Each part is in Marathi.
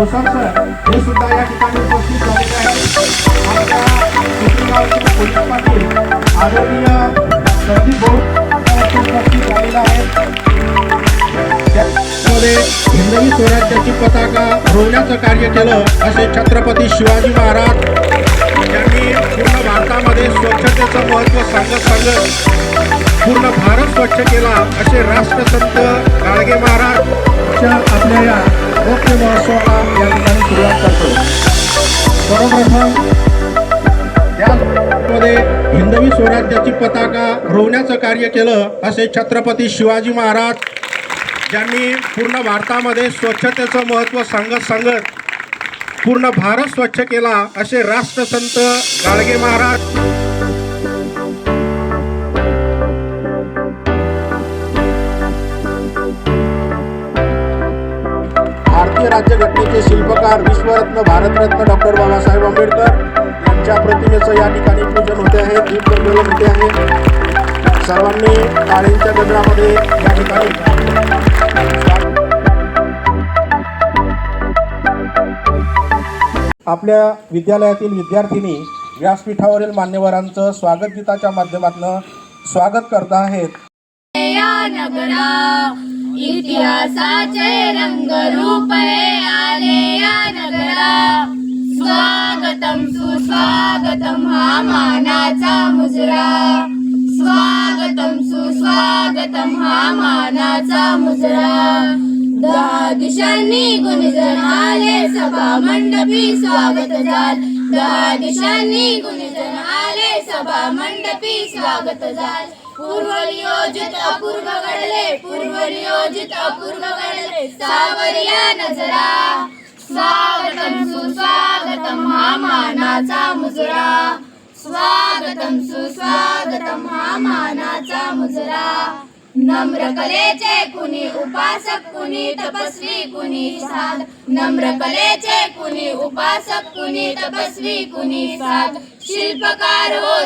भोसर सर हे सुद्धा या ठिकाणी उपस्थित झालेले आहेत। आमच्या गावचे पोलीस पाटील आदरणीय संदीप भाऊ उपस्थित झालेले आहेत। त्यामध्ये हिंदवी स्वराज्याची पताका रोवण्याचं कार्य केलं असे छत्रपती शिवाजी महाराज यांनी पूर्ण भारतामध्ये स्वच्छतेचं महत्त्व सांगत पूर्ण भारत स्वच्छ केला असे राष्ट्रसंत गाडगे महाराज आपल्या या मुख्य महोत्सवाला या ठिकाणी सुरुवात करतो। सर्वप्रथम त्यामध्ये हिंदवी स्वराज्याची पताका रोवण्याचं कार्य केलं असे छत्रपती शिवाजी महाराज ज्यांनी पूर्ण भारतामध्ये स्वच्छतेचं महत्त्व सांगत पूर्ण भारत स्वच्छ केला असे राष्ट्रसंत गाडगे महाराज। भारतीय राज्यघटनेचे शिल्पकार विश्वरत्न भारतरत्न डॉक्टर बाबासाहेब आंबेडकर यांच्या प्रतिमेचं या ठिकाणी पूजन होते आहे, दीपप्रज्वलन होते आहे। सर्वांनी टाळ्यांच्या गजरामध्ये या ठिकाणी आपल्या विद्यालयातील विद्यार्थिनी व्यासपीठावरील मान्यवरांचं स्वागत गीताच्या माध्यमातून स्वागत करत आहेत। या नगरा इतिहासाचे रंगरूप आले या नगरा, स्वागतम सुस्वागतम हा मानाचा मुजरा, स्वागतम सुस्वागतम हा मानाचा मुजरा। दहा दिशांनी गुंजन आले सभा मंडपी स्वागत झाल, दहा दिशांनी गुंजन आले सभा मंडपी स्वागत झाल। पूर्वनियोजित अपूर्व घडले, पूर्वनियोजित अपूर्व घडले सावरिया नजरा, स्वागतम सुस्वागतम हा मानाचा मुजरा, स्वागतम सुस्वागतम हा मानाचा मुजरा। नम्र कलेचे कुणी उपासक कुणी तपस्वी कुणी साध, नम्र कलेचे कुणी उपासक कुणी तपस्वी कुणी साध, शिल्पकार हो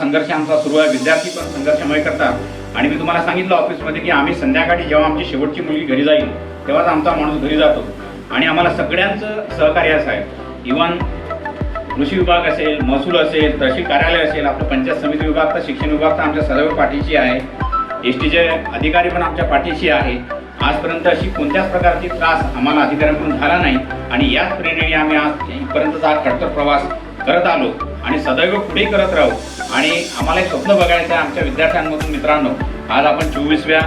संघर्ष आमचा सुरू आहे. विद्यार्थी पण संघर्षमय करतात आणि मी तुम्हाला सांगितलं ऑफिसमध्ये की आम्ही संध्याकाळी जेव्हा आमची शेवटची मुलगी घरी जाईल तेव्हाच आमचा माणूस घरी जातो आणि आम्हाला सगळ्यांचं सहकार्य असं आहे. इव्हन कृषी विभाग असेल, महसूल असेल, तहसील कार्यालय असेल, आपलं पंचायत समिती विभाग तर शिक्षण विभाग तर आमच्या सदैव पाठीशी आहे. एसटीचे अधिकारी पण आमच्या पाठीशी आहे. आजपर्यंत अशी कोणत्याच प्रकारची त्रास आम्हाला अधिकाऱ्यांकडून झाला नाही आणि याच प्रेरणेने आम्ही आज इथपर्यंतचा हा खडतर प्रवास करत आलो आणि सदैव पुढे करत राहू. आणि आम्हाला एक स्वप्न बघायचं आहे आमच्या विद्यार्थ्यांमधून. मित्रांनो, आज आपण 24व्या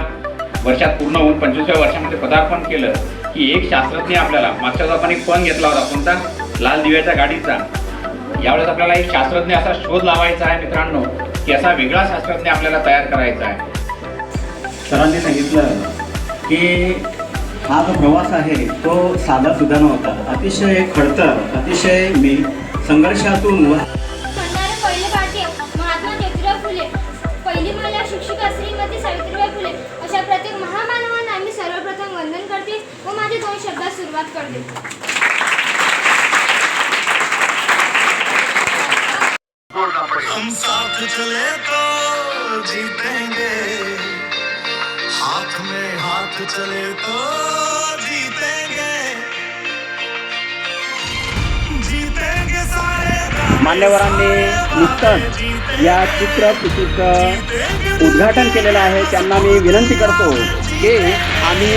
वर्षात पूर्ण होऊन 25व्या वर्षामध्ये पदार्पण केलं की एक शास्त्रज्ञ आपल्याला, मागच्याच आपण एक फोन घेतला होता, कोणता, लाल दिव्याच्या गाडीचा. यावेळेस आपल्याला एक शास्त्रज्ञ असा शोध लावायचा आहे मित्रांनो, की असा वेगळा शास्त्रज्ञ आपल्याला तयार करायचा आहे. सरांनी सांगितलं की हा जो प्रवास आहे तो साधा सुद्धा नव्हता, अतिशय खडतर, अतिशय संघर्षातून म्हणणारे पहिले भारतीय महात्मा ज्योतिराव फुले, पहिली महिला शिक्षिका श्रीमती सावित्रीबाई फुले अशा प्रत्येक महामानवांना आम्ही सर्वप्रथम वंदन करते व माझे 2 शब्दात सुरुवात करते. हम साथ चले तो जीतेंगे, हाथ में हाथ चले तो जीतेंगे, जीतेंगे सारे. मान्यवरांनी नुकतंच या चित्रफितीचं उद्घाटन केलेलं आहे. त्यांना मी विनंती करतो की आम्ही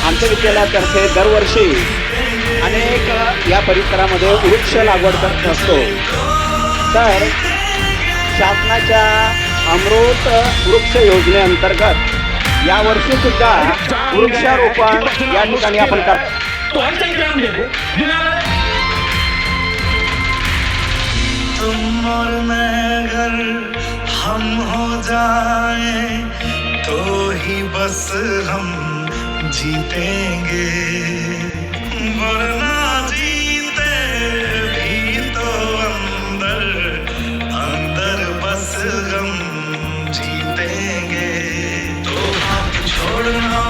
आमच्या विद्यालयातर्फे दरवर्षी अनेक या परिसरामध्ये वृक्ष लागवड करत असतो. तर शासनाच्या अमृत वृक्ष योजनेअंतर्गत यावर्षी सुद्धा वृक्षारोपण या ठिकाणी आपण करतो. तुम और मैं अगर हम हो जाए तो ही बस हम जीतेंगे, वरना जीते भी तो अंदर अंदर बस हम जीतेंगे. तो हाथ छोड़ना